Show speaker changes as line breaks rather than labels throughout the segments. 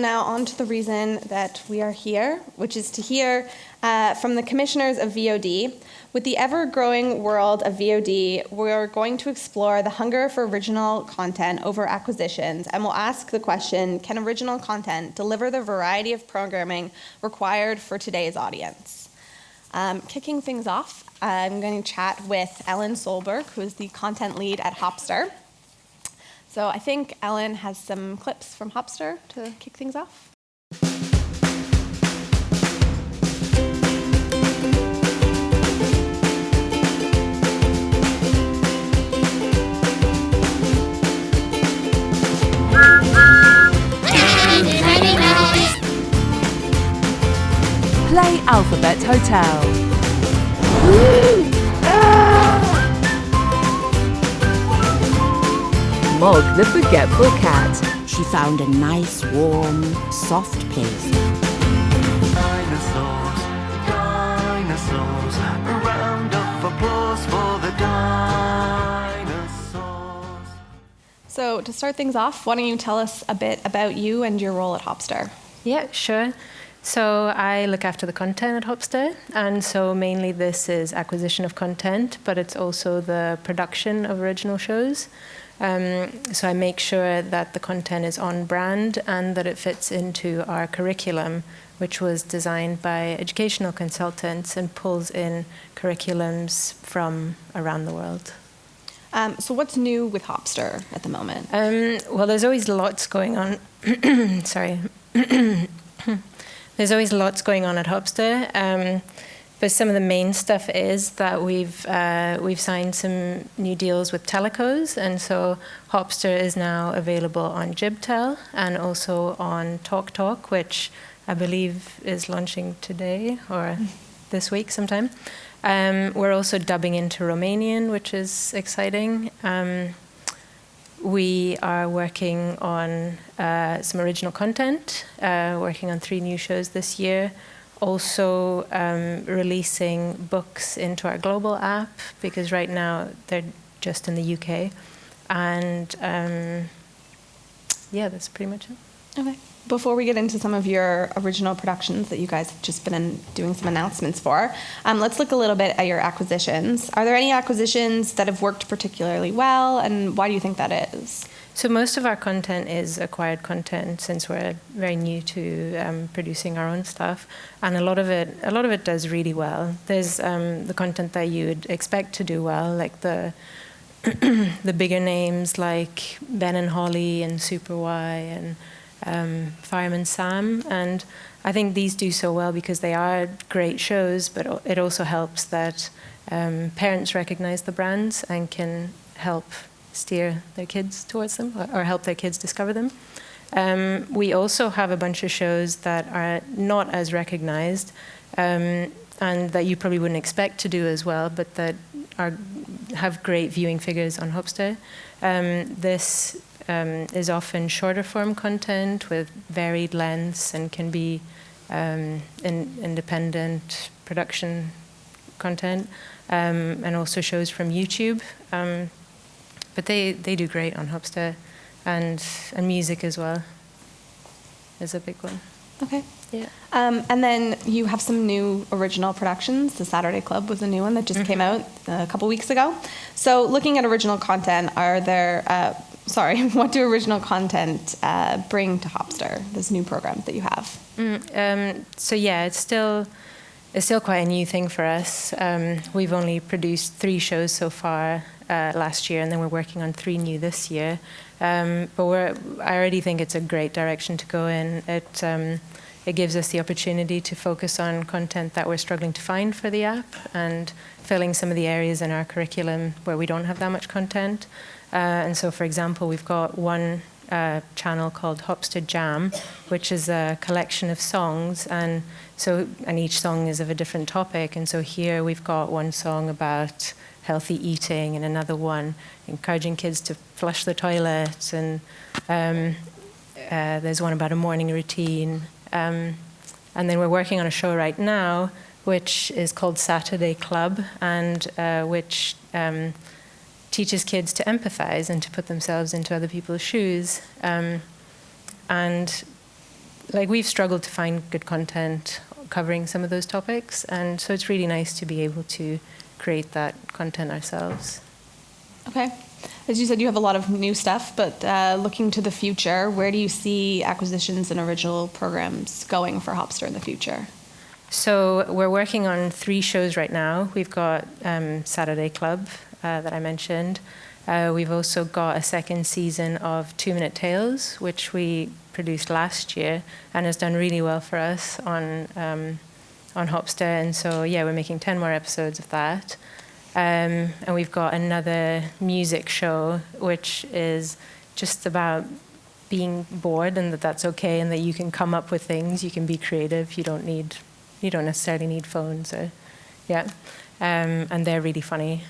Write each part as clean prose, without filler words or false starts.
now on to the reason that we are here, which is to hear from the commissioners of VOD. With the ever-growing world of VOD, we're going to explore the hunger for original content over acquisitions, and we'll ask the question, can original content deliver the variety of programming required for today's audience? Kicking things off, I'm going to chat with Ellen Solberg, who is the content lead at Hopster. So I think Ellen has some clips from Hopster to kick things off.
Play Alphabet Hotel. Mog the Forgetful Cat.
She found a nice, warm, soft place.
Dinosaurs, dinosaurs, a round of applause for the dinosaurs.
So to start things off, why don't you tell us a bit about you and your role at Hopster?
Yeah, sure. So I look after the content at Hopster, and so mainly this is acquisition of content, but it's also the production of original shows. So I make sure that the content is on brand and that it fits into our curriculum, which was designed by educational consultants and pulls in curriculums from around the world.
So what's new with Hopster at the moment?
Well, there's always lots going on. Sorry. There's always lots going on at Hopster. But some of the main stuff is that we've signed some new deals with telecos, and so Hopster is now available on JibTel and also on TalkTalk, which I believe is launching today or this week sometime. We're also dubbing into Romanian, which is exciting. We are working on some original content, working on 3 new shows this year. Also releasing books into our global app, because right now they're just in the UK. And yeah, that's pretty much it.
Okay. Before we get into some of your original productions that you guys have just been doing some announcements for, let's look a little bit at your acquisitions. Are there any acquisitions that have worked particularly well, and why do you think that is?
So most of our content is acquired content, since we're very new to producing our own stuff, and a lot of it does really well. There's the content that you would expect to do well, like the the bigger names like Ben and Holly and Super Y and Fireman Sam, and I think these do so well because they are great shows, but it also helps that parents recognize the brands and can help steer their kids towards them or help their kids discover them. We also have a bunch of shows that are not as recognized and that you probably wouldn't expect to do as well, but that have great viewing figures on Hopster. This is often shorter form content with varied lengths and can be independent production content, and also shows from YouTube. But they do great on Hopster, and music as well is a big one.
Okay.
Yeah.
And then you have some new original productions. The Saturday Club was a new one that just came out a couple weeks ago. So looking at original content, what do original content bring to Hopster, this new program that you have?
So yeah, it's still quite a new thing for us. We've only produced 3 shows so far last year, and then we're working on 3 new this year. But I already think it's a great direction to go in. It gives us the opportunity to focus on content that we're struggling to find for the app and filling some of the areas in our curriculum where we don't have that much content. And so, for example, we've got one channel called Hopster Jam, which is a collection of songs, and each song is of a different topic. And so here we've got one song about healthy eating and another one encouraging kids to flush the toilet, and there's one about a morning routine. And then we're working on a show right now which is called Saturday Club, and which teaches kids to empathize and to put themselves into other people's shoes. And like we've struggled to find good content covering some of those topics, and so it's really nice to be able to create that content ourselves.
Okay. As you said, you have a lot of new stuff, but looking to the future, where do you see acquisitions and original programs going for Hopster in the future?
So we're working on 3 shows right now. We've got Saturday Club that I mentioned. We've also got a second season of 2 Minute Tales, which we produced last year and has done really well for us on Hopster. And so, yeah, we're making 10 more episodes of that. And we've got another music show, which is just about being bored and that's okay, and that you can come up with things, you can be creative, you don't necessarily need phones, or and they're really funny.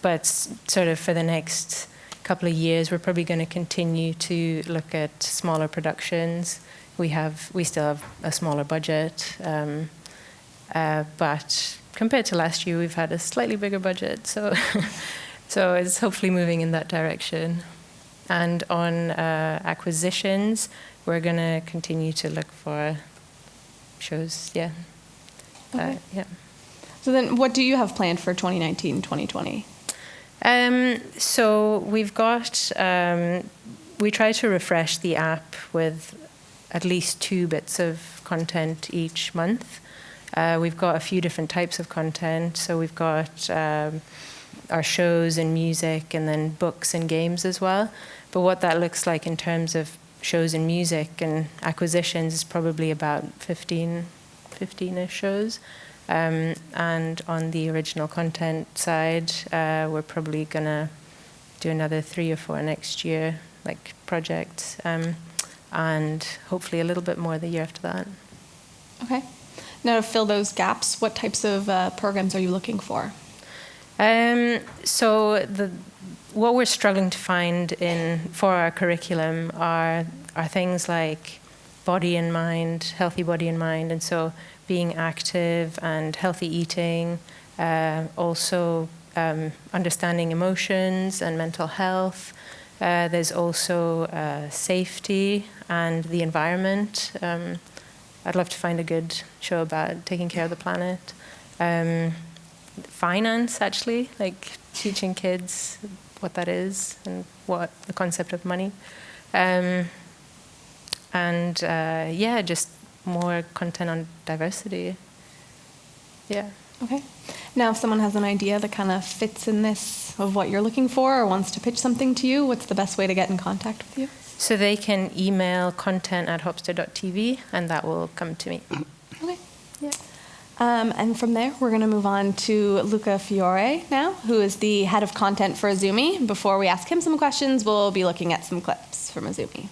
But sort of for the next couple of years, we're probably going to continue to look at smaller productions. We still have a smaller budget, but compared to last year, we've had a slightly bigger budget, so so it's hopefully moving in that direction. And on acquisitions, we're going to continue to look for shows, yeah.
Okay.
Yeah.
So then what do you have planned for 2019, 2020?
So we've got, we try to refresh the app with at least 2 bits of content each month. We've got a few different types of content. So we've got our shows and music, and then books and games as well. But what that looks like in terms of shows and music and acquisitions is probably about 15-ish shows. And on the original content side, we're probably going to do another 3 or 4 next year, like projects, and hopefully a little bit more the year after that.
Okay. Now, to fill those gaps, what types of programs are you looking for?
So what we're struggling to find for our curriculum are things like body and mind, healthy body and mind, and so being active and healthy eating, also understanding emotions and mental health. There's also safety and the environment. I'd love to find a good show about taking care of the planet. Finance, actually, like teaching kids what that is and what the concept of money. Just more content on diversity. Yeah.
Okay. Now, if someone has an idea that kind of fits in this of what you're looking for or wants to pitch something to you, what's the best way to get in contact with you?
So they can email content@hopster.tv, and that will come to me.
Okay. Yeah. And from there, we're going to move on to Luca Fiore now, who is the head of content for Azumi. Before we ask him some questions, we'll be looking at some clips from Azumi.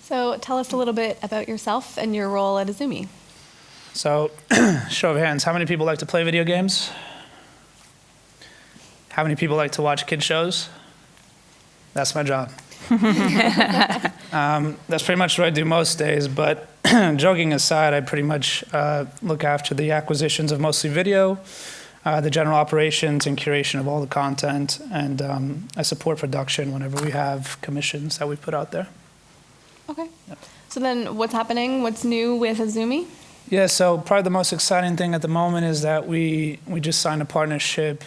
So tell us a little bit about yourself and your role at Azumi.
So, show of hands, how many people like to play video games? How many people like to watch kid shows? That's my job. That's pretty much what I do most days, but joking aside, I pretty much look after the acquisitions of mostly video, the general operations and curation of all the content, and I support production whenever we have commissions that we put out there.
Okay. Yep. So then what's happening? What's new with Azumi?
Yeah, so probably the most exciting thing at the moment is that we just signed a partnership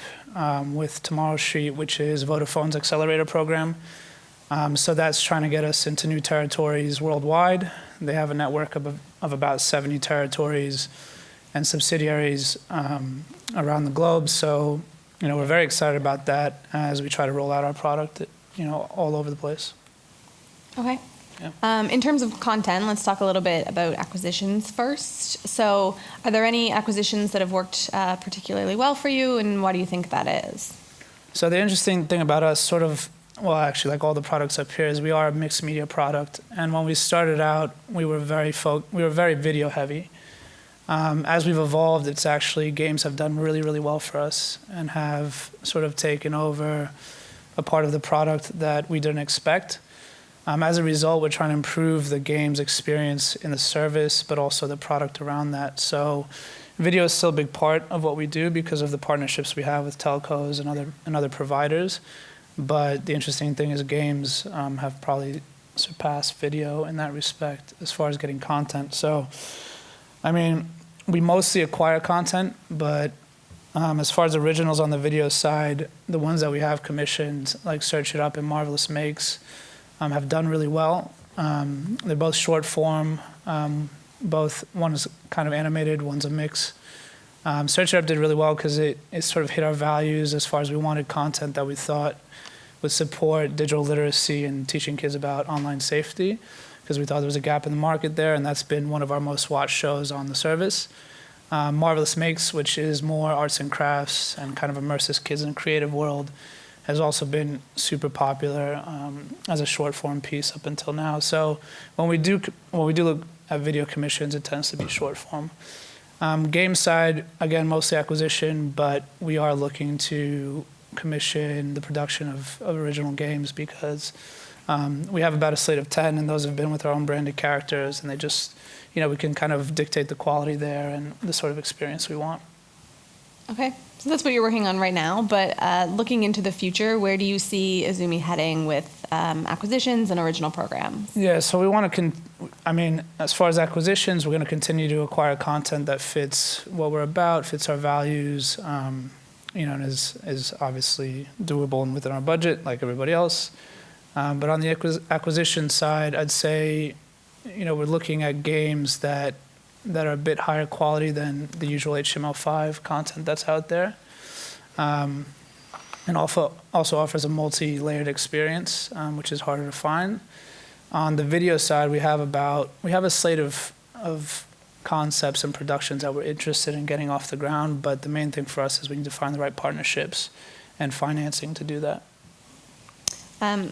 with Tomorrow Street, which is Vodafone's accelerator program. So that's trying to get us into new territories worldwide. They have a network of about 70 territories and subsidiaries around the globe. So, we're very excited about that as we try to roll out our product, all over the place.
Okay.
Yeah.
In terms of content, let's talk a little bit about acquisitions first. So are there any acquisitions that have worked particularly well for you, and why do you think that is?
So the interesting thing about us, actually, like all the products up here, is we are a mixed media product. And when we started out, we were very video heavy. As we've evolved, it's actually games have done really, really well for us and have sort of taken over a part of the product that we didn't expect. As a result, we're trying to improve the game's experience in the service, but also the product around that. So video is still a big part of what we do because of the partnerships we have with telcos and other providers. But the interesting thing is games have probably surpassed video in that respect as far as getting content. So, we mostly acquire content, but as far as originals on the video side, the ones that we have commissioned, like Search It Up and Marvelous Makes, have done really well. They're both short form. One is kind of animated, one's a mix. Search It Up did really well because it sort of hit our values as far as we wanted content that we thought would support digital literacy and teaching kids about online safety, because we thought there was a gap in the market there, and that's been one of our most watched shows on the service. Marvelous Makes, which is more arts and crafts and kind of immerses kids in a creative world, has also been super popular as a short form piece up until now. So when we do look at video commissions, it tends to be short form. Game side, again, mostly acquisition, but we are looking to commission the production of original games because we have about a slate of 10, and those have been with our own branded characters, and they just, we can kind of dictate the quality there and the sort of experience we want.
Okay, so that's what you're working on right now, but looking into the future, where do you see Azumi heading with acquisitions and original programs?
Yeah, so we want to, as far as acquisitions, we're going to continue to acquire content that fits what we're about, fits our values, and is obviously doable and within our budget, like everybody else. But on the acquisition side, I'd say, we're looking at games that are a bit higher quality than the usual HTML5 content that's out there, and also offers a multi-layered experience, which is harder to find. On the video side, we have a slate of concepts and productions that we're interested in getting off the ground, but the main thing for us is we need to find the right partnerships and financing to do that.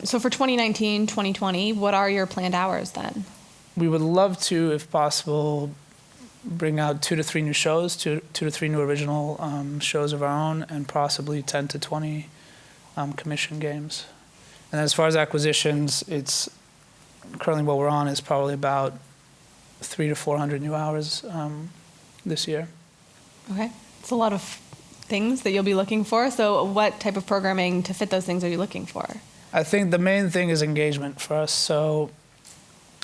So for 2019, 2020, what are your planned hours then?
We would love to, if possible, bring out 2 to 3 new shows, 2 to 3 new original shows of our own, and possibly 10 to 20 commission games. And as far as acquisitions, it's currently what we're on is probably about 300 to 400 new hours this year.
Okay, it's a lot of things that you'll be looking for. So what type of programming to fit those things are you looking for?
I think the main thing is engagement for us. So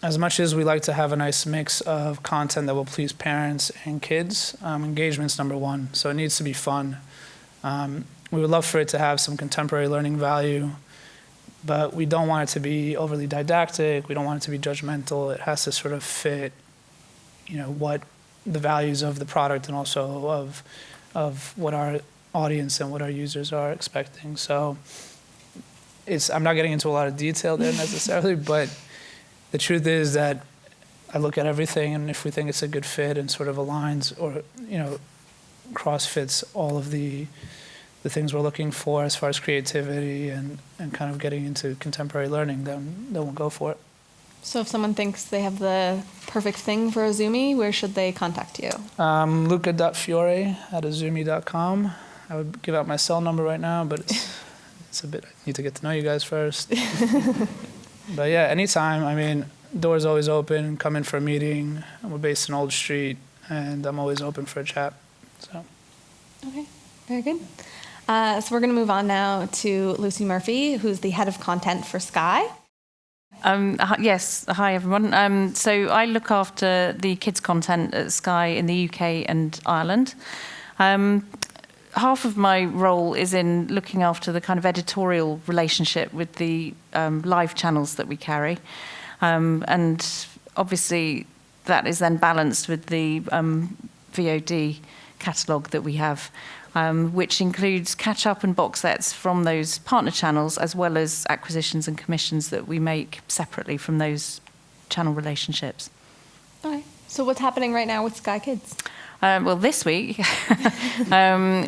as much as we like to have a nice mix of content that will please parents and kids, engagement's number one. So it needs to be fun. We would love for it to have some contemporary learning value, but we don't want it to be overly didactic. We don't want it to be judgmental. It has to sort of fit, what the values of the product and also of what our audience and what our users are expecting. So I'm not getting into a lot of detail there necessarily, but the truth is that I look at everything, and if we think it's a good fit and sort of aligns or, cross-fits all of the things we're looking for as far as creativity and kind of getting into contemporary learning, then we'll go for it.
So if someone thinks they have the perfect thing for Azumi, where should they contact you? Luca.fiore@azumi.com. I would give out my cell number right now, but it's a bit, I need to get to know you guys first. But yeah, anytime. Door's always open. Come in for a meeting. We're based in Old Street, and I'm always open for a chat. So. Okay, very good. So we're going to move on now to Lucy Murphy, who's the head of content for Sky.
Yes, hi everyone. So I look after the kids content at Sky in the UK and Ireland. half of my role is in looking after the kind of editorial relationship with the live channels that we carry. And obviously that is then balanced with the VOD catalogue that we have, which includes catch-up and box sets from those partner channels, as well as acquisitions and commissions that we make separately from those channel relationships.
Okay. So what's happening right now with Sky Kids?
Well, this week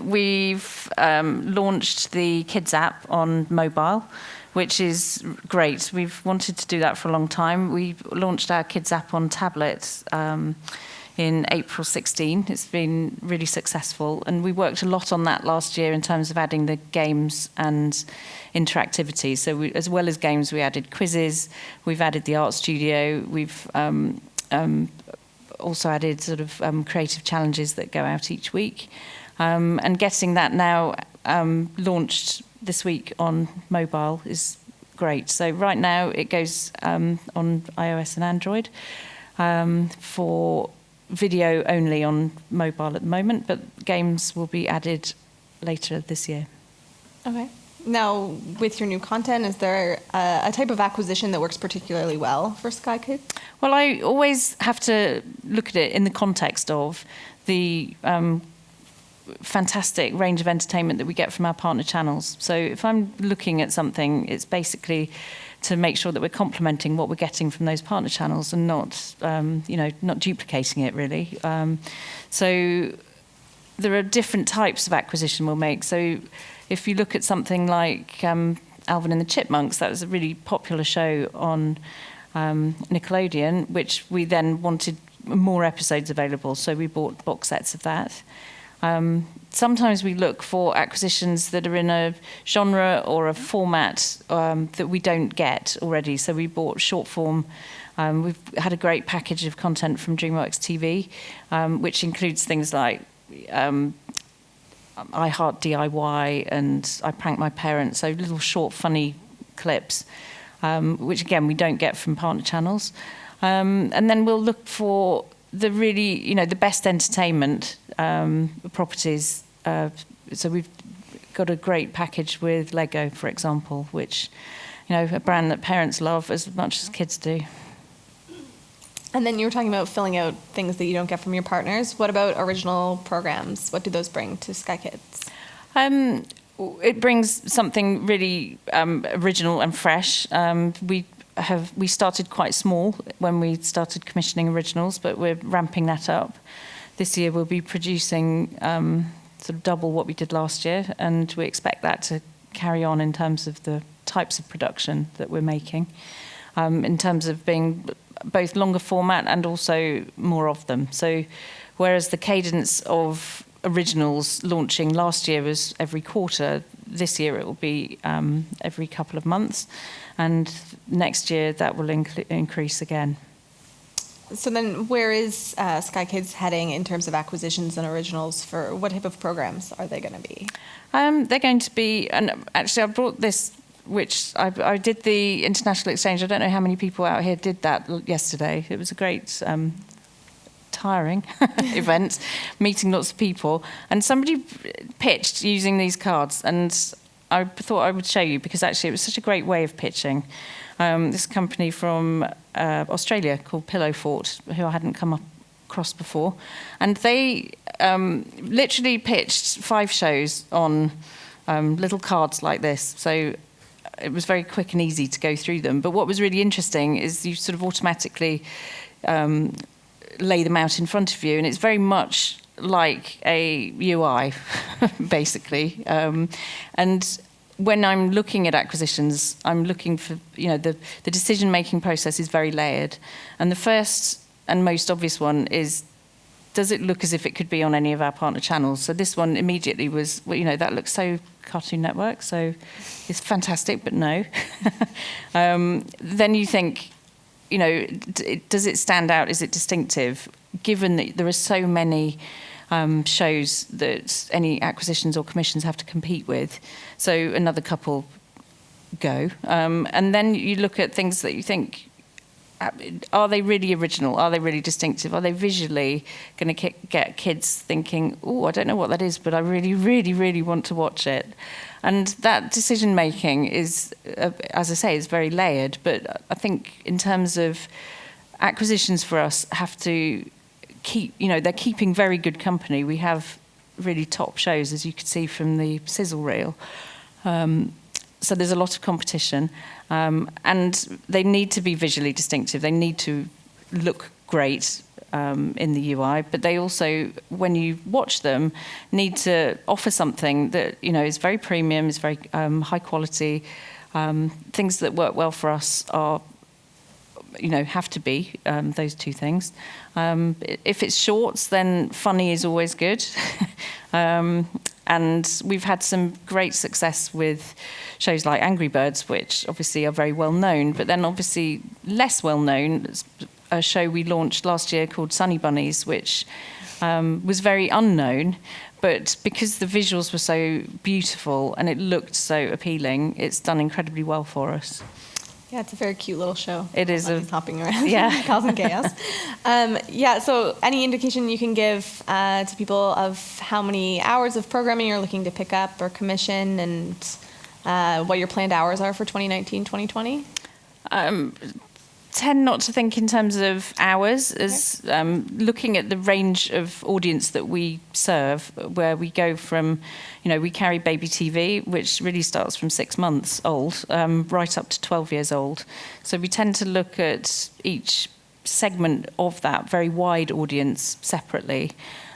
we've launched the Kids app on mobile, which is great. We've wanted to do that for a long time. We launched our Kids app on tablet in April 16. It's been really successful, and we worked a lot on that last year in terms of adding the games and interactivity. So as well as games, we added quizzes, we've added the art studio, we've also added sort of creative challenges that go out each week, and getting that now launched this week on mobile is great. So right now it goes on iOS and Android for video only on mobile at the moment, but games will be added later this year.
Okay. Now, with your new content, is there a type of acquisition that works particularly well for Sky Kids?
Well, I always have to look at it in the context of the fantastic range of entertainment that we get from our partner channels. So if I'm looking at something, it's basically to make sure that we're complementing what we're getting from those partner channels and not, not duplicating it really. So there are different types of acquisition we'll make. So if you look at something like Alvin and the Chipmunks, that was a really popular show on Nickelodeon, which we then wanted more episodes available, so we bought box sets of that. Sometimes we look for acquisitions that are in a genre or a format that we don't get already, so we bought short form. We've had a great package of content from DreamWorks TV, which includes things like I Heart DIY and I Prank My Parents, so little short funny clips, which again we don't get from partner channels. And then we'll look for the really, the best entertainment properties. So we've got a great package with Lego, for example, which, a brand that parents love as much as kids do.
And then you were talking about filling out things that you don't get from your partners. What about original programs? What do those bring to Sky Kids?
It brings something really original and fresh. We started quite small when we started commissioning originals, but we're ramping that up. This year we'll be producing sort of double what we did last year, and we expect that to carry on in terms of the types of production that we're making, in terms of being both longer format and also more of them. So whereas the cadence of originals launching last year was every quarter, this year it will be every couple of months, and next year that will increase again.
So then where is Sky Kids heading in terms of acquisitions and originals? For what type of programs are they going to be?
They're going to be, and actually I brought this, which I did the international exchange. I don't know how many people out here did that yesterday. It was a great tiring event, meeting lots of people, and somebody pitched using these cards, and I thought I would show you because actually it was such a great way of pitching. This company from Australia called Pillow Fort, who I hadn't come across before, and they literally pitched 5 shows on little cards like this. So it was very quick and easy to go through them. But what was really interesting is you sort of automatically lay them out in front of you, and it's very much like a UI, basically. And when I'm looking at acquisitions, I'm looking for, the decision-making process is very layered. And the first and most obvious one is, does it look as if it could be on any of our partner channels? So this one immediately was, that looks so Cartoon Network, so it's fantastic, but no. Then you think, does it stand out? Is it distinctive? Given that there are so many shows that any acquisitions or commissions have to compete with. So another couple go. And then you look at things that you think, are they really original? Are they really distinctive? Are they visually going to get kids thinking, oh, I don't know what that is, but I really, really, really want to watch it? And that decision making is, as I say, is very layered. But I think in terms of acquisitions for us have to keep, they're keeping very good company. We have really top shows, as you could see from the sizzle reel. So there's a lot of competition, and they need to be visually distinctive. They need to look great in the UI, but they also, when you watch them, need to offer something that is very premium, is very high quality. Things that work well for us are, have to be those two things. If it's shorts, then funny is always good. And we've had some great success with shows like Angry Birds, which obviously are very well known, but then obviously less well known, a show we launched last year called Sunny Bunnies, which was very unknown, but because the visuals were so beautiful and it looked so appealing, it's done incredibly well for us.
Yeah, it's a very cute little show.
It is.
He's hopping around.
Yeah.
Causing chaos. So any indication you can give to people of how many hours of programming you're looking to pick up or commission, and what your planned hours are for 2019, 2020?
Tend not to think in terms of hours, as looking at the range of audience that we serve, where we go from, we carry baby TV, which really starts from 6 months old, right up to 12 years old. So we tend to look at each segment of that very wide audience separately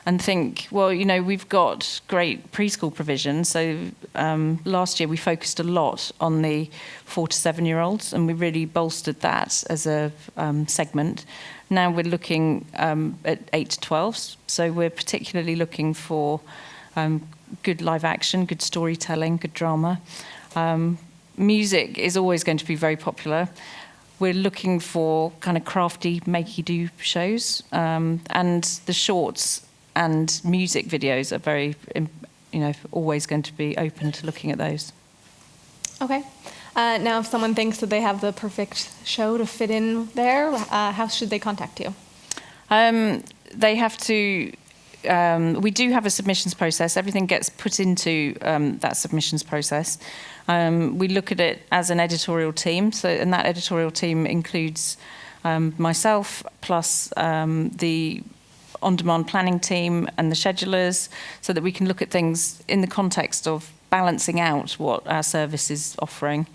and think, well, we've got great preschool provision. So last year we focused a lot on the 4 to 7 year olds, and we really bolstered that as a segment. Now we're looking at 8 to 12s. So we're particularly looking for good live action, good storytelling, good drama. Music is always going to be very popular. We're looking for kind of crafty, makey-do shows, and the shorts and music videos are very, always going to be open to looking at those.
Okay. Now, if someone thinks that they have the perfect show to fit in there, how should they contact you?
They have to. We do have a submissions process. Everything gets put into that submissions process. We look at it as an editorial team, and that editorial team includes myself plus the on-demand planning team and the schedulers, so that we can look at things in the context of balancing out what our service is offering.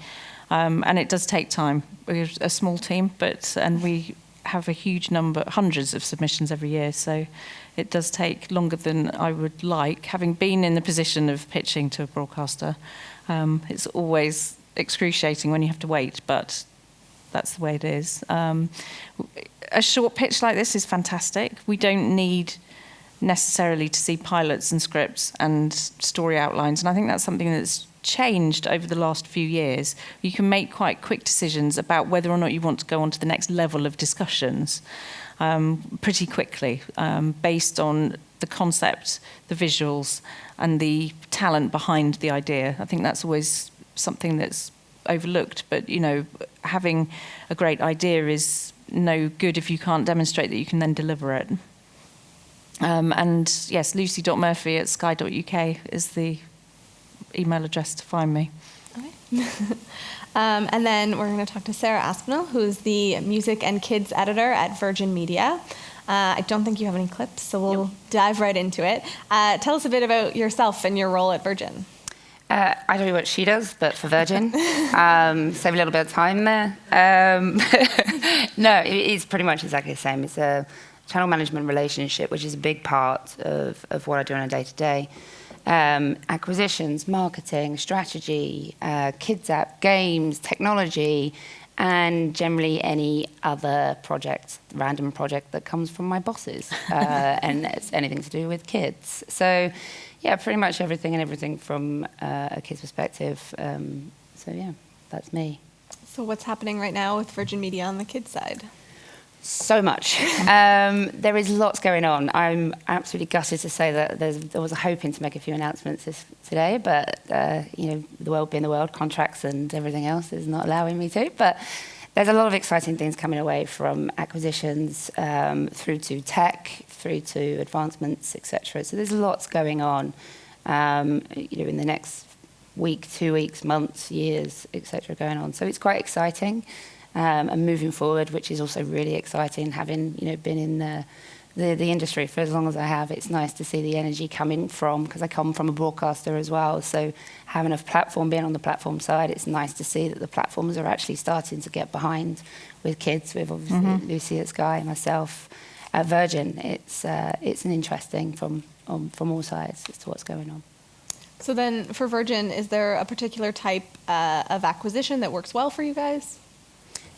And it does take time. We're a small team, and we have a huge number, hundreds of submissions every year, so it does take longer than I would like. Having been in the position of pitching to a broadcaster, it's always excruciating when you have to wait, but that's the way it is. A short pitch like this is fantastic. We don't need necessarily to see pilots and scripts and story outlines, and I think that's something that's changed over the last few years. You can make quite quick decisions about whether or not you want to go on to the next level of discussions pretty quickly, based on the concept, the visuals, and the talent behind the idea. I think that's always something that's overlooked, but having a great idea is no good if you can't demonstrate that you can then deliver it. And yes, lucy.murphy@sky.uk is the email address to find me.
Okay. And then we're going to talk to Sarah Aspinall, who's the music and kids editor at Virgin Media. I don't think you have any clips, so we'll dive right into it. Tell us a bit about yourself and your role at Virgin.
I don't know what she does, but for Virgin. Save a little bit of time there. No, it's pretty much exactly the same. It's a channel management relationship, which is a big part of what I do on a day-to-day. Acquisitions, marketing, strategy, kids app, games, technology, and generally any other project, random project that comes from my bosses, and it's anything to do with kids. So, yeah, pretty much everything from a kid's perspective. So, yeah, that's me.
So what's happening right now with Virgin Media on the kids' side?
So much. There is lots going on. I'm absolutely gutted to say that there was a hoping to make a few announcements today, but the world being the world, contracts and everything else is not allowing me to. But there's a lot of exciting things coming away from acquisitions through to tech, through to advancements, etc. So there's lots going on, in the next week, 2 weeks, months, years, etc. going on. So it's quite exciting and moving forward, which is also really exciting. Having been in the industry for as long as I have, it's nice to see the energy coming from, because I come from a broadcaster as well. So having a platform, being on the platform side, it's nice to see that the platforms are actually starting to get behind with kids, with obviously Lucy at Sky, myself at Virgin. It's an interesting from all sides as to what's going on.
So then for Virgin, is there a particular type of acquisition that works well for you guys?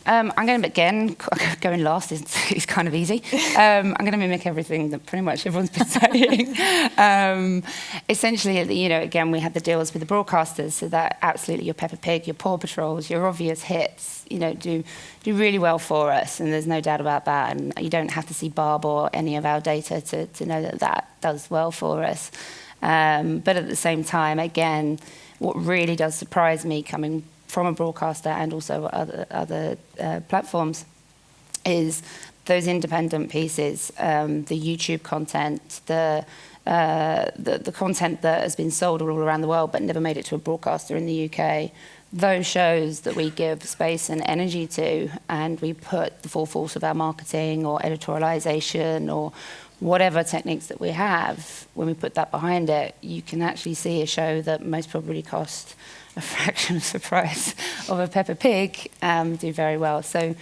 I'm going to, again, going last is kind of easy. I'm going to mimic everything that pretty much everyone's been saying. Essentially, again, we had the deals with the broadcasters, so that absolutely your Peppa Pig, your Paw Patrols, your obvious hits, do really well for us, and there's no doubt about that. And you don't have to see Barb or any of our data to know that does well for us. But at the same time, again, what really does surprise me coming from a broadcaster and also other platforms is those independent pieces, the YouTube content, the content that has been sold all around the world but never made it to a broadcaster in the UK. Those shows that we give space and energy to, and we put the full force of our marketing or editorialization or whatever techniques that we have, when we put that behind it, you can actually see a show that most probably cost a fraction of the price of a Peppa Pig do very well. So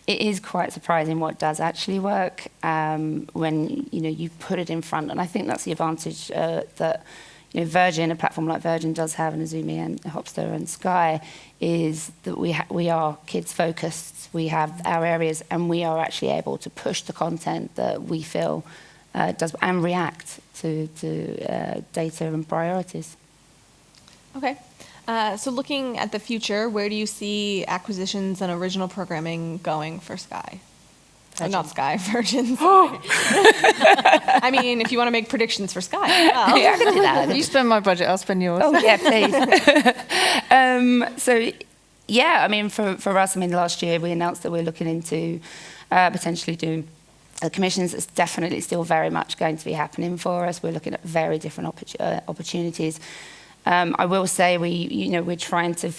it is quite surprising what does actually work when you put it in front. And I think that's the advantage that Virgin, a platform like Virgin does have, and Azumi and Hopster and Sky, is that we are kids focused. We have our areas, and we are actually able to push the content that we feel does and react to data and priorities.
Okay. So looking at the future, where do you see acquisitions and original programming going for Sky? Not Sky, Virgin. I mean, if you want to make predictions for Sky, well.
Yeah, I can do that.
You spend my budget, I'll spend yours.
Oh, yeah, please. I mean, for us, last year we announced that we're looking into potentially doing commissions. That's definitely still very much going to be happening for us. We're looking at very different opportunities. I will say we're trying to,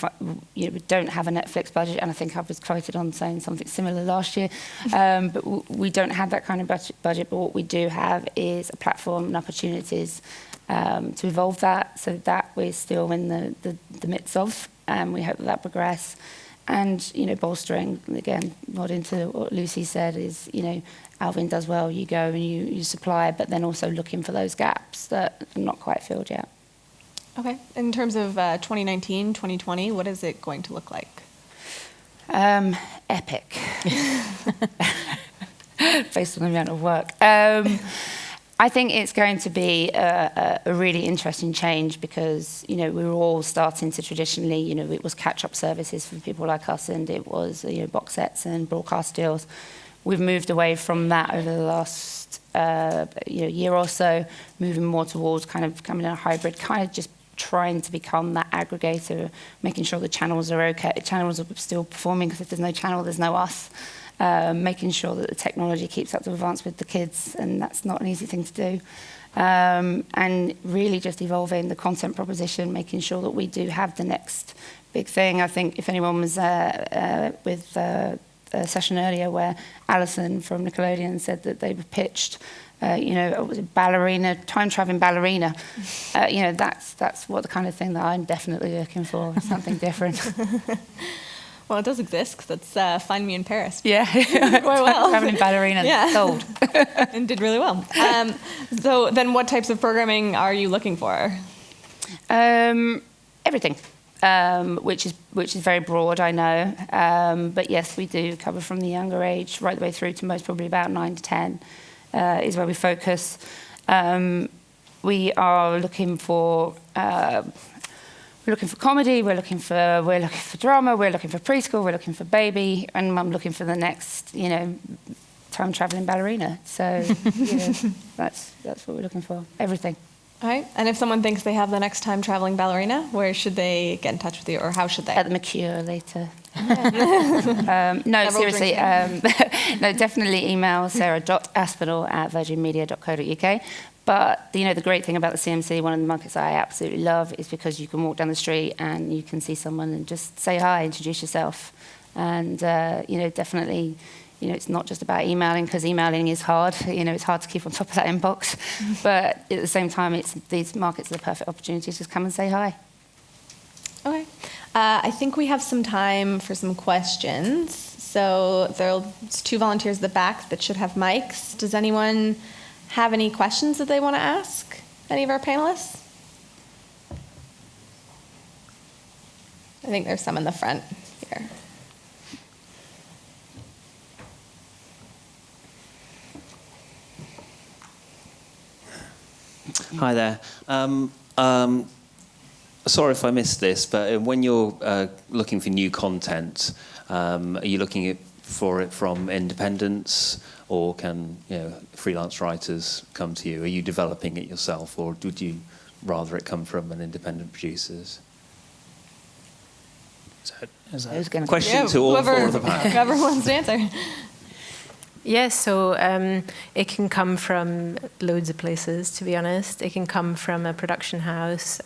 we don't have a Netflix budget, and I think I was quoted on saying something similar last year, but we don't have that kind of budget, but what we do have is a platform and opportunities to evolve that, so that we're still in the midst of, and we hope that progress. And, bolstering, again, nodding to what Lucy said, is, Alvin does well, you go and you supply, but then also looking for those gaps that are not quite filled yet.
Okay. In terms of 2019, 2020, what is it going to look like?
Epic. Based on the amount of work. I think it's going to be a really interesting change because, we were all starting to traditionally, it was catch-up services for people like us, and it was, box sets and broadcast deals. We've moved away from that over the last year or so, moving more towards kind of becoming a hybrid, kind of just trying to become that aggregator, making sure the channels are okay, channels are still performing, because if there's no channel, there's no us. Making sure that the technology keeps up to advance with the kids, and that's not an easy thing to do. And really just evolving the content proposition, making sure that we do have the next big thing. I think if anyone was with a session earlier where Alison from Nickelodeon said that they were pitched it was a ballerina, time-traveling ballerina. That's what the kind of thing that I'm definitely looking for, something different.
Well, it does exist, because that's Find Me in Paris.
Yeah.
Quite well.
Time-traveling ballerina, sold.
And did really well. So then what types of programming are you looking for?
Everything. Which is very broad, I know. But yes, we do cover from the younger age right the way through to most probably about 9 to 10. Is where we focus. We are looking for comedy. We're looking for drama. We're looking for preschool. We're looking for baby, and I'm looking for the next, time traveling ballerina. So that's what we're looking for. Everything.
All right. And if someone thinks they have the next time traveling ballerina, where should they get in touch with you, or how should they?
At the Mercure later No,
Several
seriously. No, definitely email sarah.aspinall@virginmedia.co.uk. But, the great thing about the CMC, one of the markets I absolutely love, is because you can walk down the street and you can see someone and just say hi, introduce yourself. And, definitely, it's not just about emailing, because emailing is hard. It's hard to keep on top of that inbox. But at the same time, these markets are the perfect opportunity to just come and say hi.
Okay. I think we have some time for some questions. So there's 2 volunteers at the back that should have mics. Does anyone have any questions that they want to ask any of our panelists? I think there's some in the front here.
Hi there. Sorry if I missed this, but when you're looking for new content, are you looking for it from independents, or can freelance writers come to you? Are you developing it yourself, or would you rather it come from an independent producers?
Is that
Who's going
Question to all 4 of the panel.
Whoever wants to answer.
Yes, so it can come from loads of places, to be honest. It can come from a production house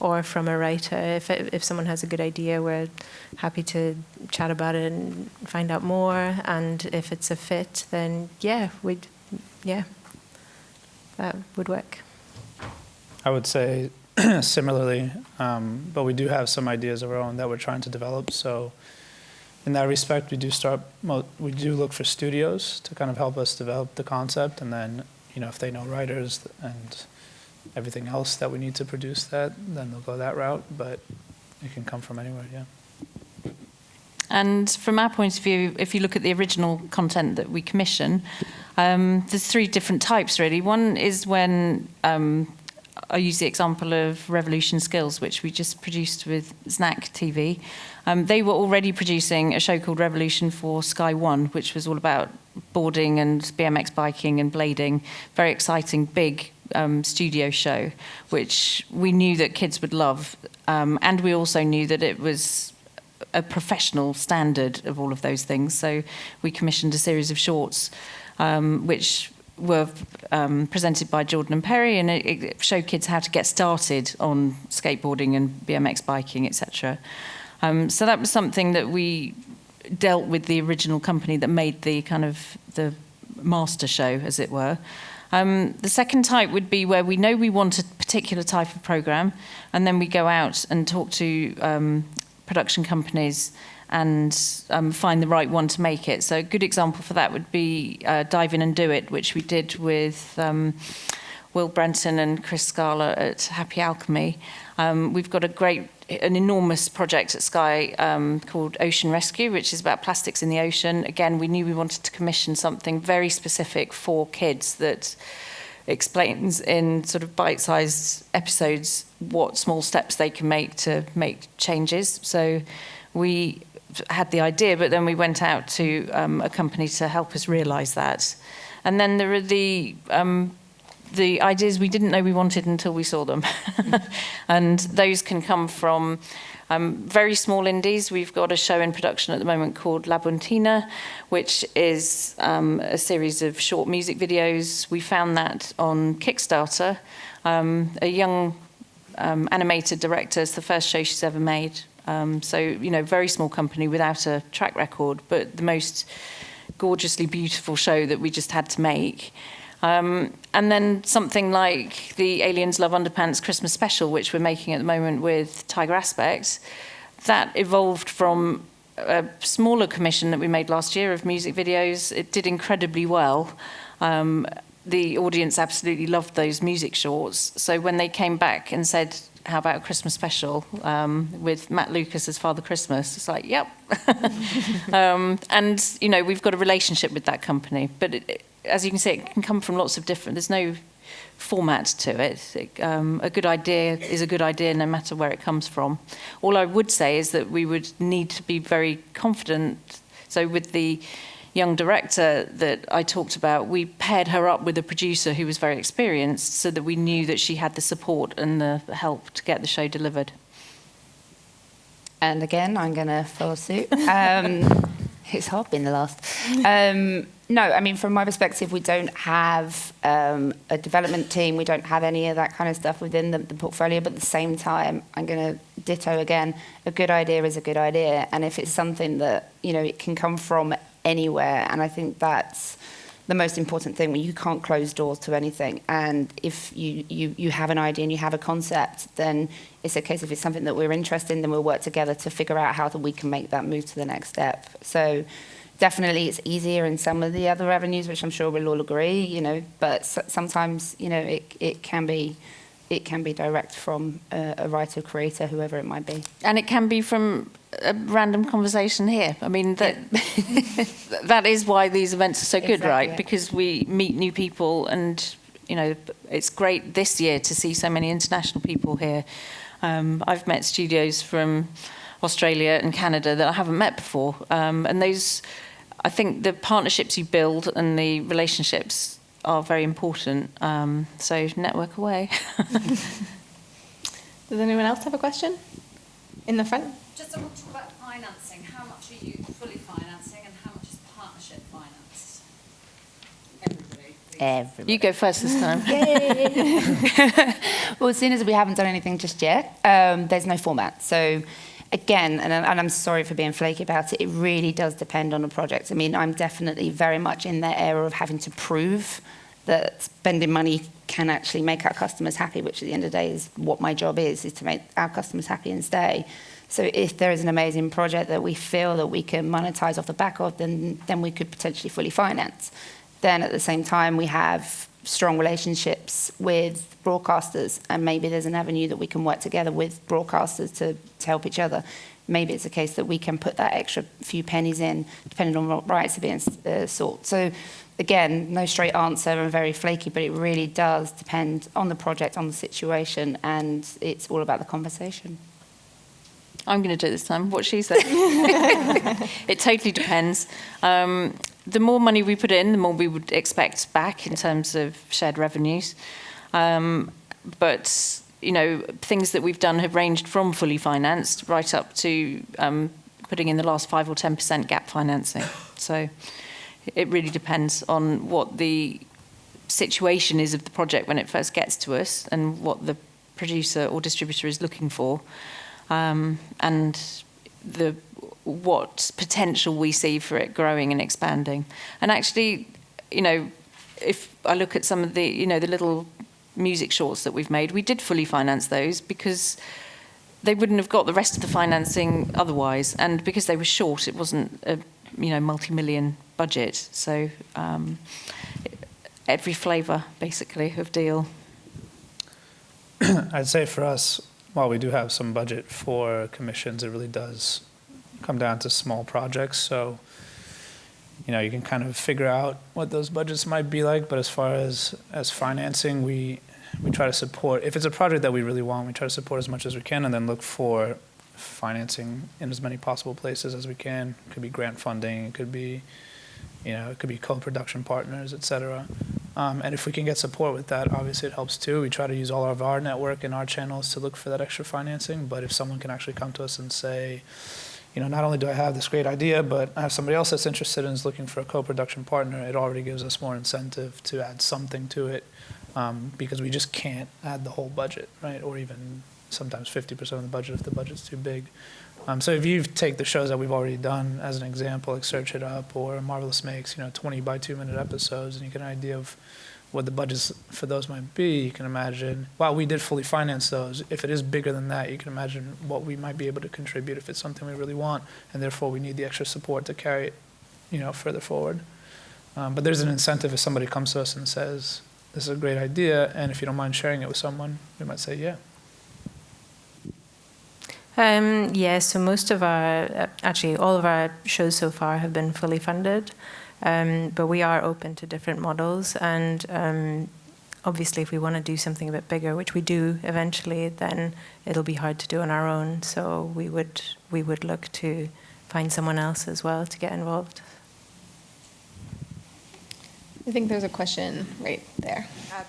or from a writer. If someone has a good idea, we're happy to chat about it and find out more. And if it's a fit, then that would work.
I would say similarly, but we do have some ideas of our own that we're trying to develop. So in that respect, we do look for studios to kind of help us develop the concept, and then if they know writers and everything else that we need to produce that, then they'll go that route. But it can come from anywhere, yeah.
And from our point of view, if you look at the original content that we commission, there's 3 different types really. One is when I use the example of Revolution Skills, which we just produced with Snack TV. They were already producing a show called Revolution for Sky One, which was all about boarding and BMX biking and blading. Very exciting, big studio show, which we knew that kids would love. And we also knew that it was a professional standard of all of those things. So we commissioned a series of shorts, which were presented by Jordan and Perry, and it showed kids how to get started on skateboarding and BMX biking, etc. So that was something that we dealt with the original company that made the kind of the master show, as it were. The second type would be where we know we want a particular type of program, and then we go out and talk to production companies and find the right one to make it. So a good example for that would be Dive In and Do It, which we did with Will Brenton and Chris Scala at Happy Alchemy. We've got an enormous project at Sky called Ocean Rescue, which is about plastics in the ocean. Again, we knew we wanted to commission something very specific for kids that explains in sort of bite-sized episodes what small steps they can make to make changes. So we had the idea, but then we went out to a company to help us realise that. And then there are the ideas we didn't know we wanted until we saw them. And those can come from very small indies. We've got a show in production at the moment called La Buntina, which is a series of short music videos. We found that on Kickstarter. A young animated director, it's the first show she's ever made. So, very small company without a track record, but the most gorgeously beautiful show that we just had to make. And then something like the Aliens Love Underpants Christmas special, which we're making at the moment with Tiger Aspect, that evolved from a smaller commission that we made last year of music videos. It did incredibly well. The audience absolutely loved those music shorts. So when they came back and said, how about a Christmas special with Matt Lucas as Father Christmas? It's like, yep. And, we've got a relationship with that company. But as you can see, it can come from lots of different, there's no format to it. A good idea is a good idea no matter where it comes from. All I would say is that we would need to be very confident. So with the young director that I talked about, we paired her up with a producer who was very experienced so that we knew that she had the support and the help to get the show delivered.
And again, I'm going to follow suit. It's hard being the last. No, I mean, from my perspective, we don't have a development team. We don't have any of that kind of stuff within the portfolio. But at the same time, I'm going to ditto again, a good idea is a good idea. And if it's something that, it can come from anywhere, and I think that's the most important thing, when you can't close doors to anything. And if you have an idea and you have a concept, then it's a case of, if it's something that we're interested in, then we'll work together to figure out how we can make that move to the next step. So definitely it's easier in some of the other avenues, which I'm sure we'll all agree, but sometimes, it can be direct from a writer, creator, whoever it might be.
And it can be from a random conversation here. I mean, that is why these events are so good,
Exactly.
right? Because we meet new people, and it's great this year to see so many international people here. I've met studios from Australia and Canada that I haven't met before, and those, I think, the partnerships you build and the relationships are very important. So network away.
Does anyone else have a question? In the front?
Just I want to talk about financing. How much are you fully financing and how much is partnership financed? Everybody. Please.
Everybody.
You go first this time.
Well, as soon as we haven't done anything just yet, there's no format. So again, and I'm sorry for being flaky about it, it really does depend on the project. I mean, I'm definitely very much in that era of having to prove that spending money can actually make our customers happy, which at the end of the day is what my job is to make our customers happy and stay. So if there is an amazing project that we feel that we can monetize off the back of, then we could potentially fully finance. Then at the same time, we have strong relationships with broadcasters, and maybe there's an avenue that we can work together with broadcasters to help each other. Maybe it's a case that we can put that extra few pennies in, depending on what rights are being sought. So again, no straight answer and very flaky, but it really does depend on the project, on the situation, and it's all about the conversation.
I'm going to do it this time. What she said. It totally depends. The more money we put in, the more we would expect back in terms of shared revenues. But, things that we've done have ranged from fully financed right up to putting in the last 5 or 10% gap financing. So it really depends on what the situation is of the project when it first gets to us and what the producer or distributor is looking for. And what potential we see for it growing and expanding. And actually, if I look at some of the, the little music shorts that we've made, we did fully finance those because they wouldn't have got the rest of the financing otherwise. And because they were short, it wasn't a, multi-million budget. So every flavour, basically, of deal.
I'd say for us, while we do have some budget for commissions, it really does come down to small projects. So, you can kind of figure out what those budgets might be like. But as far as financing, we try to support. If it's a project that we really want, we try to support as much as we can, and then look for financing in as many possible places as we can. It could be grant funding. It could be, it could be co-production partners, et cetera. And if we can get support with that, obviously it helps too. We try to use all of our network and our channels to look for that extra financing. But if someone can actually come to us and say, not only do I have this great idea, but I have somebody else that's interested and is looking for a co-production partner, it already gives us more incentive to add something to it, because we just can't add the whole budget, right? Or even sometimes 50% of the budget if the budget's too big. So if you take the shows that we've already done as an example, like Search It Up or Marvelous Makes, 20 by 2 minute episodes, and you get an idea of what the budgets for those might be, you can imagine, while we did fully finance those, if it is bigger than that, you can imagine what we might be able to contribute if it's something we really want, and therefore we need the extra support to carry it, further forward. But there's an incentive if somebody comes to us and says, this is a great idea, and if you don't mind sharing it with someone, we might say, yeah.
So most of actually all of our shows so far have been fully funded, but we are open to different models. And obviously, if we want to do something a bit bigger, which we do eventually, then it'll be hard to do on our own. So we would look to find someone else as well to get involved.
I think there's a question right there.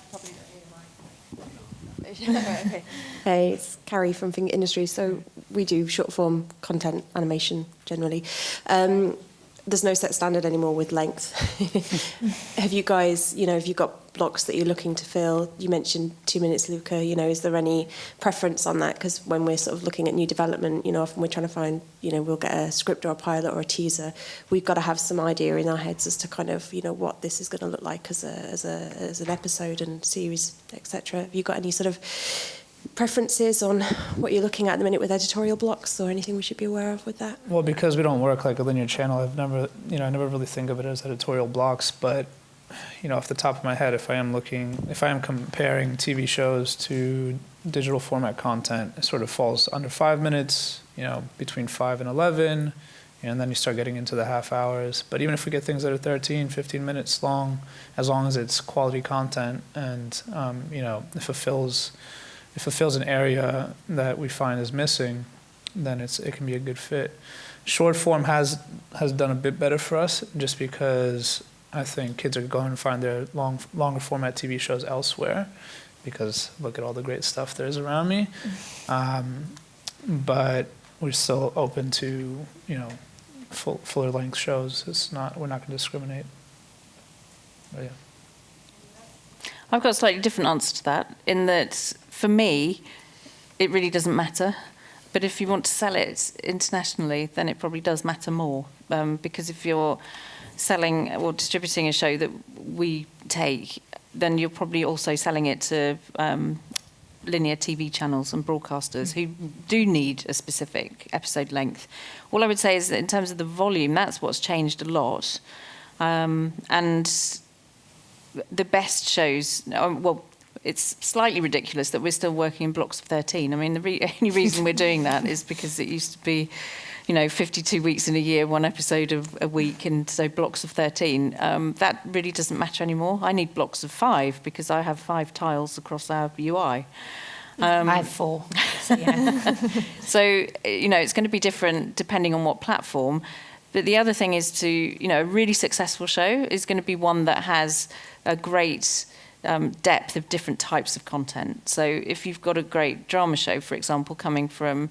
Probably don't need a mic.
Okay. Hey, it's Carrie from Finger Industries. So we do short form content animation generally. There's no set standard anymore with length. Have you guys, have you got blocks that you're looking to fill? You mentioned 2 minutes, Luca. Is there any preference on that? Because when we're sort of looking at new development, often we're trying to find, we'll get a script or a pilot or a teaser. We've got to have some idea in our heads as to kind of, what this is going to look like as an episode and series, etc. Have you got any sort of preferences on what you're looking at the minute with editorial blocks, or anything we should be aware of with that?
Well, because we don't work like a linear channel, I never really think of it as editorial blocks. But off the top of my head, if I am comparing TV shows to digital format content, it sort of falls under 5 minutes, between 5 and 11, and then you start getting into the half hours. But even if we get things that are 13, 15 minutes long, as long as it's quality content and it fulfills an area that we find is missing, then it can be a good fit. Short form has done a bit better for us, just because I think kids are going to find their longer format TV shows elsewhere, because look at all the great stuff there is around me. But we're still open to fuller length shows. We're not going to discriminate. But yeah.
I've got a slightly different answer to that, in that for me, it really doesn't matter. But if you want to sell it internationally, then it probably does matter more. Because if you're selling or distributing a show that we take, then you're probably also selling it to linear TV channels and broadcasters who do need a specific episode length. All I would say is that in terms of the volume, that's what's changed a lot. And the best shows, it's slightly ridiculous that we're still working in blocks of 13. I mean, the only reason we're doing that is because it used to be, 52 weeks in a year, one episode a week, and so blocks of 13. That really doesn't matter anymore. I need blocks of 5 because I have 5 tiles across our UI.
I have 4. So, yeah.
So, it's going to be different depending on what platform. But the other thing is a really successful show is going to be one that has a great depth of different types of content. So if you've got a great drama show, for example, coming from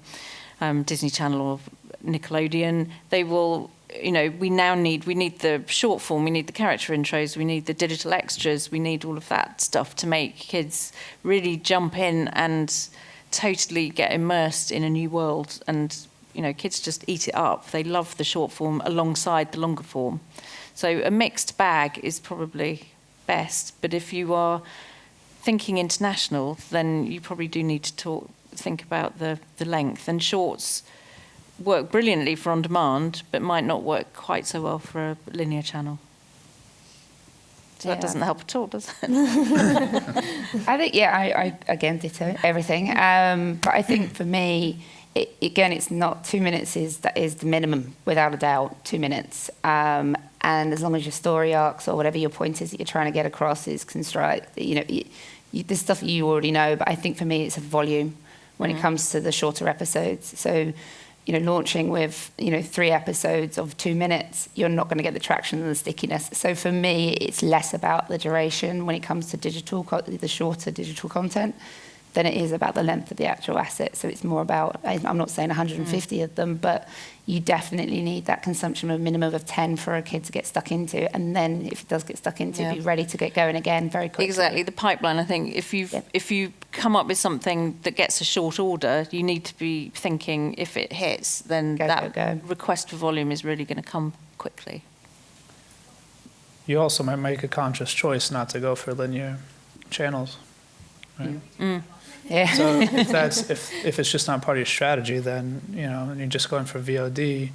Disney Channel or Nickelodeon, they will, we need the short form, we need the character intros, we need the digital extras, we need all of that stuff to make kids really jump in and totally get immersed in a new world. And kids just eat it up. They love the short form alongside the longer form. So a mixed bag is probably best. But if you are thinking international, then you probably do need to think about the length. And shorts work brilliantly for on demand, but might not work quite so well for a linear channel. So that doesn't help at all, does it?
I think, I again ditto everything. But I think for me, it's not 2 minutes that is the minimum, without a doubt, 2 minutes. And as long as your story arcs or whatever your point is that you're trying to get across is construct, this stuff you already know. But I think for me, it's a volume when it comes to the shorter episodes. So, launching with 3 episodes of 2 minutes, you're not going to get the traction and the stickiness. So for me, it's less about the duration when it comes to the shorter digital content, than it is about the length of the actual asset. So it's more about, I'm not saying 150 of them, but you definitely need that consumption of a minimum of 10 for a kid to get stuck into. And then if it does get stuck into, be ready to get going again very quickly.
Exactly, the pipeline. I think if you come up with something that gets a short order, you need to be thinking if it hits, then that request for volume is really going to come quickly.
You also might make a conscious choice not to go for linear channels, right?
Yeah.
So if it's just not part of your strategy, then and you're just going for VOD,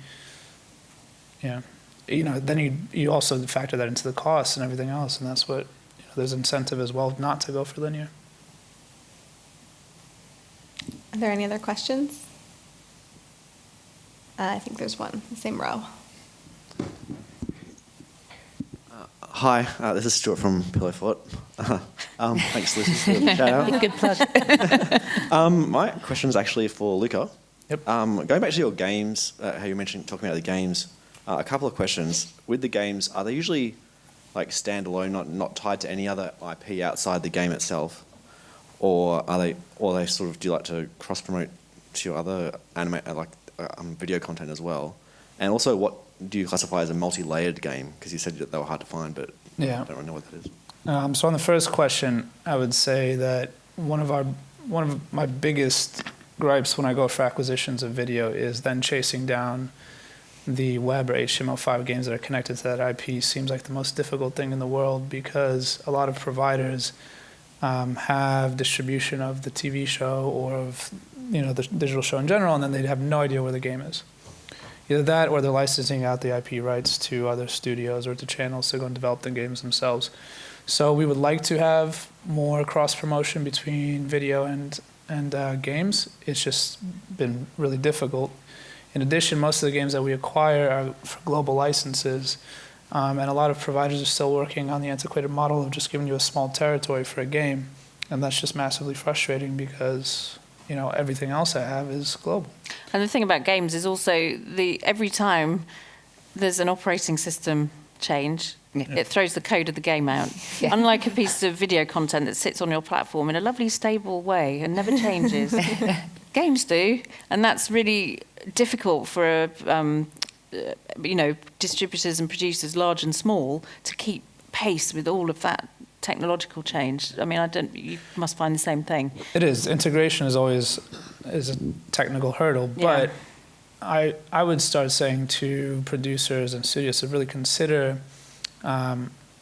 then you also factor that into the costs and everything else, and that's what there's incentive as well not to go for linear.
Are there any other questions? I think there's one, the same row.
Hi, this is Stuart from Pillow Fort. Thanks, Lucy, for the shout out.
Good plug.
My question is actually for Luca.
Yep.
Going back to your games, how you mentioned talking about the games, a couple of questions. With the games, are they usually like standalone, not tied to any other IP outside the game itself, or are they sort of do you like to cross promote to your other video content as well? And also, what do you classify as a multi-layered game? Because you said that they were hard to find, but I don't really know what that is.
So on the first question, I would say that one of my biggest gripes when I go for acquisitions of video is then chasing down the web or HTML5 games that are connected to that IP. Seems like the most difficult thing in the world, because a lot of providers have distribution of the TV show or of the digital show in general, and then they have no idea where the game is. Either that, or they're licensing out the IP rights to other studios or to channels to go and develop the games themselves. So we would like to have more cross-promotion between video and games. It's just been really difficult. In addition, most of the games that we acquire are for global licenses, and a lot of providers are still working on the antiquated model of just giving you a small territory for a game, and that's just massively frustrating because everything else I have is global.
And the thing about games is also every time there's an operating system change, it throws the code of the game out. Yeah. Unlike a piece of video content that sits on your platform in a lovely stable way and never changes. Games do, and that's really difficult for distributors and producers, large and small, to keep pace with all of that technological change. I mean, you must find the same thing.
It is. Integration is always a technical hurdle, but I would start saying to producers and studios to really consider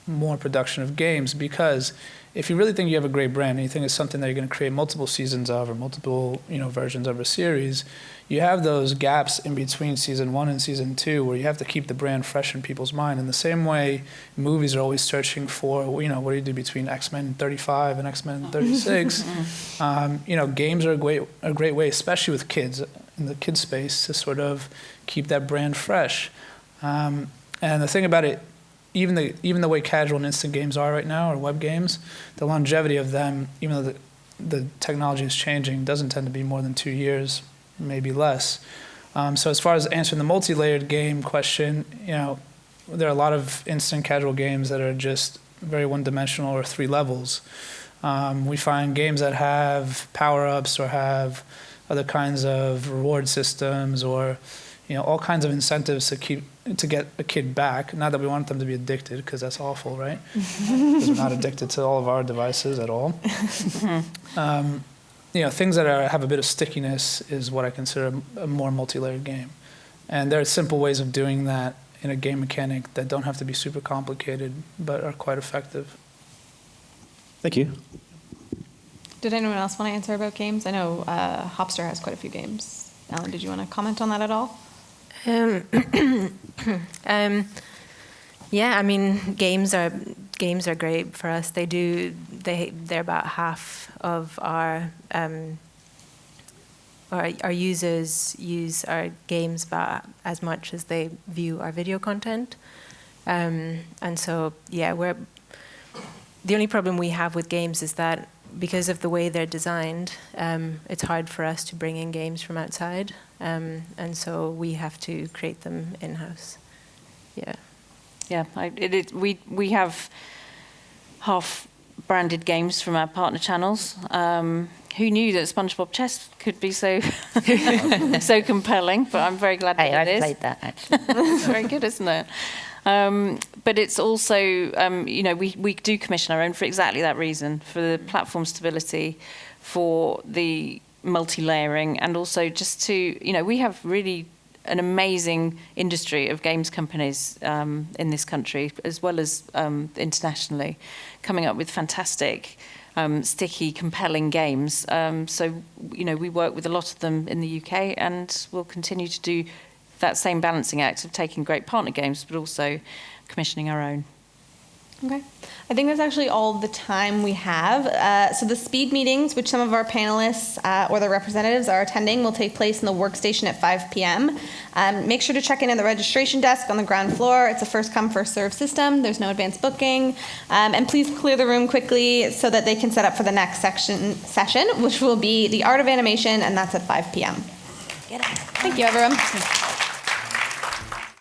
more production of games, because if you really think you have a great brand and you think it's something that you're going to create multiple seasons of or multiple versions of a series, you have those gaps in between season 1 and season 2 where you have to keep the brand fresh in people's mind. In the same way, movies are always searching for, what do you do between X-Men 35 and X-Men 36? Games are a great way, especially with kids in the kid space, to sort of keep that brand fresh. And the thing about it, even the way casual and instant games are right now, or web games, the longevity of them, even though the technology is changing, doesn't tend to be more than 2 years, maybe less. So as far as answering the multi-layered game question, there are a lot of instant casual games that are just very one-dimensional or 3 levels. We find games that have power-ups or have other kinds of reward systems or all kinds of incentives to get a kid back. Not that we want them to be addicted, because that's awful, right? Because we're not addicted to all of our devices at all. Things that have a bit of stickiness is what I consider a more multi-layered game. And there are simple ways of doing that in a game mechanic that don't have to be super complicated, but are quite effective.
Thank you.
Did anyone else want to answer about games? I know Hopster has quite a few games. Alan, did you want to comment on that at all?
Yeah, I mean, games are great for us. They're about half of our users use our games about as much as they view our video content. And so, the only problem we have with games is that because of the way they're designed, it's hard for us to bring in games from outside, and so we have to create them in-house.
We have half-branded games from our partner channels. Who knew that SpongeBob Chess could be so so compelling? But I'm very glad that it is.
I've played that, actually.
It's very good, isn't it? But it's also, we do commission our own for exactly that reason, for the platform stability, for the multi-layering, and also just to, we have really an amazing industry of games companies in this country, as well as internationally, coming up with fantastic, sticky, compelling games. So, we work with a lot of them in the UK, and we'll continue to do that same balancing act of taking great partner games, but also commissioning our own.
Okay. I think that's actually all the time we have. So the speed meetings, which some of our panelists or their representatives are attending, will take place in the workstation at 5 p.m. Make sure to check in at the registration desk on the ground floor. It's a first-come, first-served system. There's no advanced booking. And please clear the room quickly so that they can set up for the next session, which will be the Art of Animation, and that's at 5 p.m. Thank you, everyone.